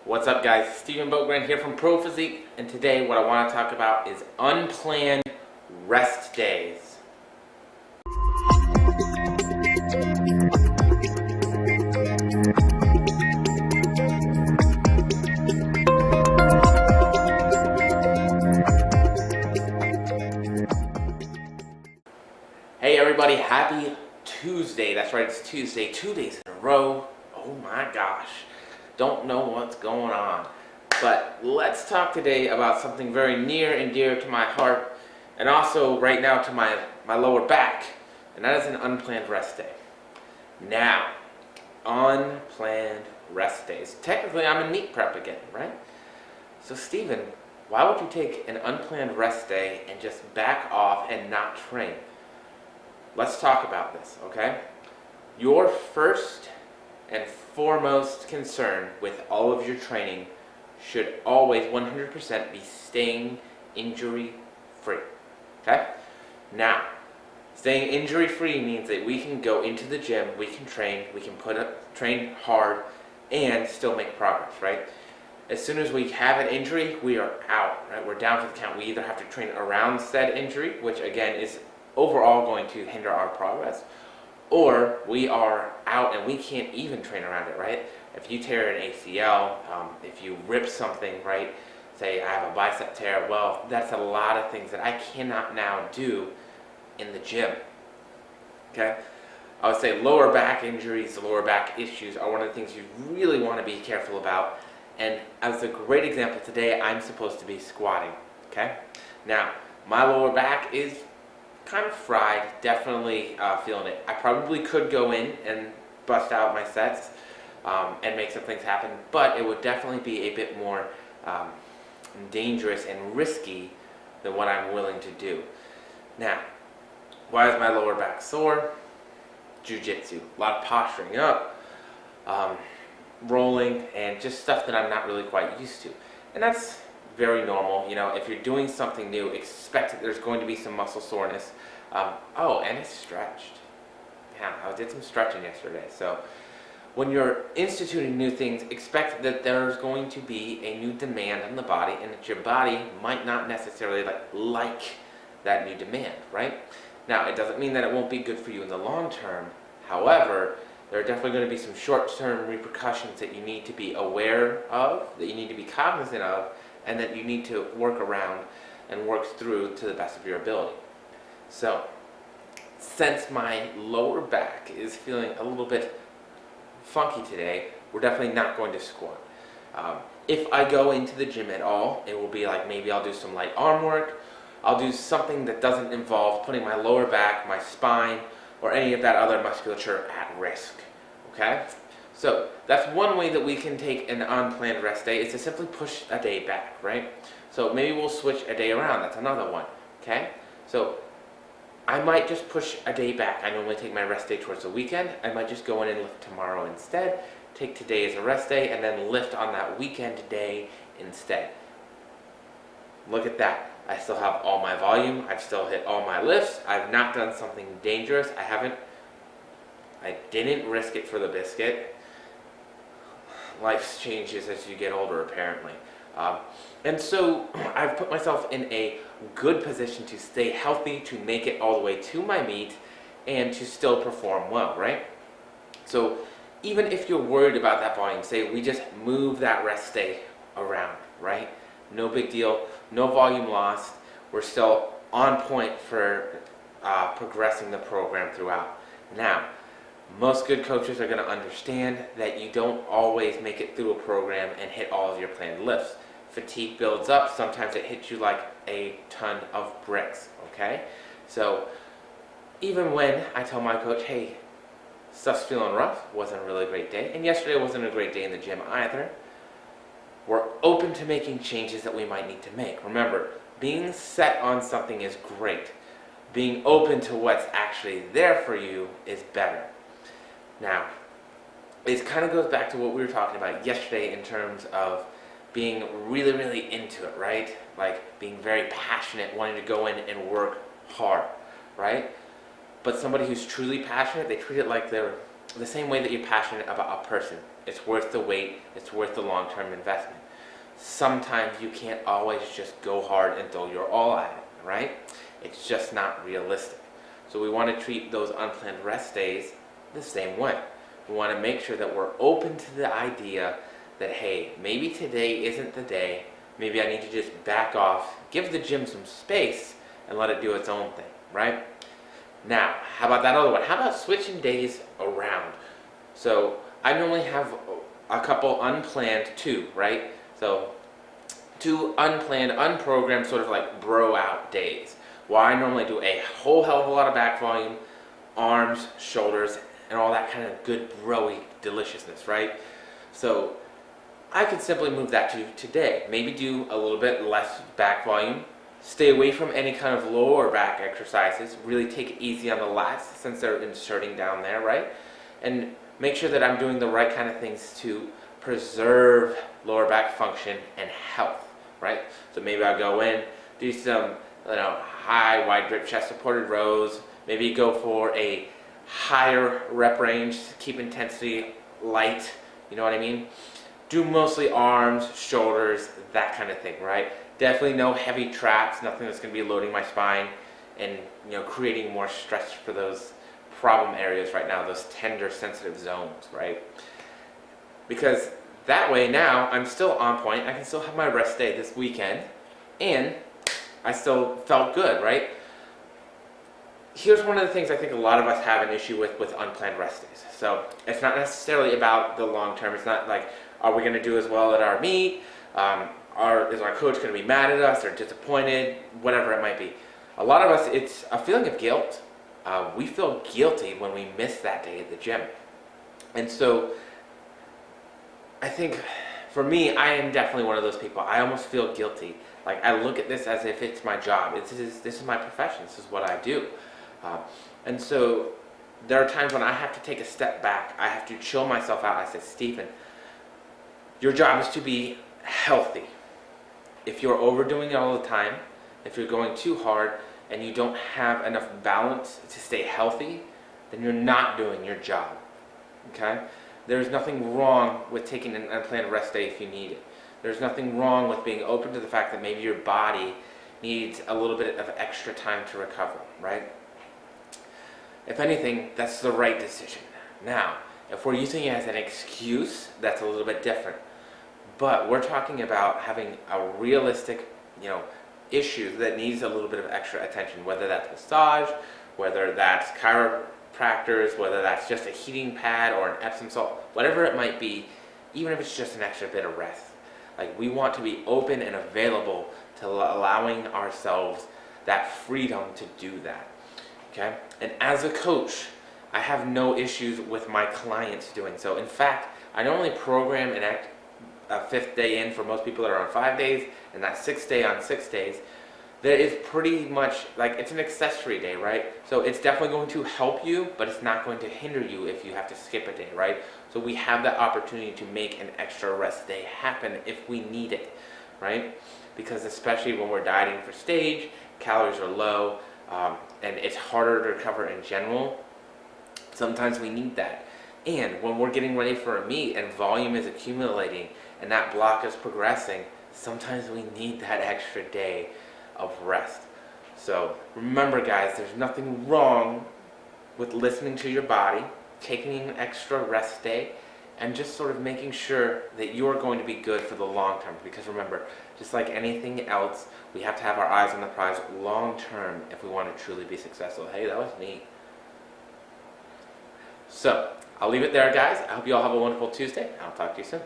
What's up, guys? Stephen Bogran here from Pro Physique, and today what I want to talk about is unplanned rest days. Hey everybody, happy Tuesday. That's right, it's Tuesday, 2 days in a row. Oh my gosh. Don't know what's going on. But let's talk today about something very near and dear to my heart, and also right now to my lower back, and that is an unplanned rest day. Now, unplanned rest days. Technically, I'm in meet prep again, right? So Stephen, why would you take an unplanned rest day and just back off and not train? Let's talk about this, okay? Your first and foremost concern with all of your training should always 100% be staying injury free. Okay? Now, staying injury free means that we can go into the gym, we can train train hard and still make progress, right? As soon as we have an injury, we are out, right? We're down for the count. We either have to train around said injury, which again is overall going to hinder our progress, or we are out and we can't even train around it, right? If you tear an ACL, if you rip something, right? Say I have a bicep tear, well, that's a lot of things that I cannot now do in the gym, okay? I would say lower back injuries, lower back issues are one of the things you really want to be careful about. And as a great example today, I'm supposed to be squatting, okay? Now, my lower back is kind of fried, definitely feeling it. I probably could go in and bust out my sets and make some things happen, but it would definitely be a bit more dangerous and risky than what I'm willing to do. Now, why is my lower back sore? Jiu-jitsu, a lot of posturing up, rolling, and just stuff that I'm not really quite used to. And that's very normal. You know, if you're doing something new, expect that there's going to be some muscle soreness. Oh, and it's stretched. Yeah, I did some stretching yesterday. So when you're instituting new things, expect that there's going to be a new demand on the body, and that your body might not necessarily like that new demand, right? Now, it doesn't mean that it won't be good for you in the long term. However, there are definitely going to be some short-term repercussions that you need to be aware of, that you need to be cognizant of, and that you need to work around and work through to the best of your ability. So, since my lower back is feeling a little bit funky today, we're definitely not going to squat. If I go into the gym at all, it will be like maybe I'll do some light arm work, I'll do something that doesn't involve putting my lower back, my spine, or any of that other musculature at risk, okay? So that's one way that we can take an unplanned rest day, is to simply push a day back, right? So maybe we'll switch a day around. That's another one, okay? So I might just push a day back. I normally take my rest day towards the weekend. I might just go in and lift tomorrow instead, take today as a rest day, and then lift on that weekend day instead. Look at that. I still have all my volume. I've still hit all my lifts. I've not done something dangerous. I didn't risk it for the biscuit. Life changes as you get older, apparently. And so I've put myself in a good position to stay healthy, to make it all the way to my meet, and to still perform well, right? So even if you're worried about that volume, say we just move that rest day around, right? No big deal, no volume lost. We're still on point for progressing the program throughout. Now, most good coaches are going to understand that you don't always make it through a program and hit all of your planned lifts. Fatigue builds up. Sometimes it hits you like a ton of bricks, okay? So even when I tell my coach, hey, stuff's feeling rough, wasn't a really great day, and yesterday wasn't a great day in the gym either, we're open to making changes that we might need to make. Remember, being set on something is great. Being open to what's actually there for you is better. Now, it kind of goes back to what we were talking about yesterday in terms of being really, really into it, right? Like being very passionate, wanting to go in and work hard, right? But somebody who's truly passionate, they treat it like they're the same way that you're passionate about a person. It's worth the wait, it's worth the long-term investment. Sometimes you can't always just go hard and throw your all at it, right? It's just not realistic. So we want to treat those unplanned rest days the same way. We want to make sure that we're open to the idea that, hey, maybe today isn't the day. Maybe I need to just back off, give the gym some space, and let it do its own thing, right? Now, how about that other one? How about switching days around? So I normally have a couple unplanned too, right? So 2 unplanned, unprogrammed sort of like bro out days. Well, I normally do a whole hell of a lot of back volume, arms, shoulders, and all that kind of good bro-y deliciousness, right? So I could simply move that to today. Maybe do a little bit less back volume, stay away from any kind of lower back exercises, really take it easy on the lats since they're inserting down there, right? And make sure that I'm doing the right kind of things to preserve lower back function and health, right? So maybe I'll go in, do some high wide grip chest supported rows, maybe go for a higher rep range, keep intensity light, you know what I mean? Do mostly arms, shoulders, that kind of thing, right? Definitely no heavy traps, nothing that's going to be loading my spine and creating more stress for those problem areas right now, those tender, sensitive zones, right? Because that way now I'm still on point. I can still have my rest day this weekend, and I still felt good, right? Here's one of the things I think a lot of us have an issue with unplanned rest days. So it's not necessarily about the long term. It's not like, are we going to do as well at our meet? Is our coach going to be mad at us or disappointed? Whatever it might be. A lot of us, it's a feeling of guilt. We feel guilty when we miss that day at the gym. And so I think for me, I am definitely one of those people. I almost feel guilty. Like I look at this as if it's my job. This is my profession. This is what I do. And so there are times when I have to take a step back. I have to chill myself out. I said, Stephen, your job is to be healthy. If you're overdoing it all the time, if you're going too hard and you don't have enough balance to stay healthy, then you're not doing your job. Okay? There's nothing wrong with taking an unplanned rest day if you need it. There's nothing wrong with being open to the fact that maybe your body needs a little bit of extra time to recover, right? If anything, that's the right decision. Now, if we're using it as an excuse, that's a little bit different. But we're talking about having a realistic, issue that needs a little bit of extra attention, whether that's massage, whether that's chiropractors, whether that's just a heating pad or an Epsom salt, whatever it might be, even if it's just an extra bit of rest. Like, we want to be open and available to allowing ourselves that freedom to do that. Okay? And as a coach, I have no issues with my clients doing so. In fact, I normally program a 5th day in for most people that are on 5 days, and that 6th day on 6 days. That is pretty much like it's an accessory day, right? So it's definitely going to help you, but it's not going to hinder you if you have to skip a day, right? So we have that opportunity to make an extra rest day happen if we need it, right? Because especially when we're dieting for stage, calories are low, and it's harder to recover in general, sometimes we need that. And when we're getting ready for a meet and volume is accumulating and that block is progressing, sometimes we need that extra day of rest. So remember, guys, there's nothing wrong with listening to your body, taking an extra rest day, and just sort of making sure that you're going to be good for the long term. Because remember, just like anything else, we have to have our eyes on the prize long term if we want to truly be successful. Hey, that was neat. So I'll leave it there, guys. I hope you all have a wonderful Tuesday. I'll talk to you soon.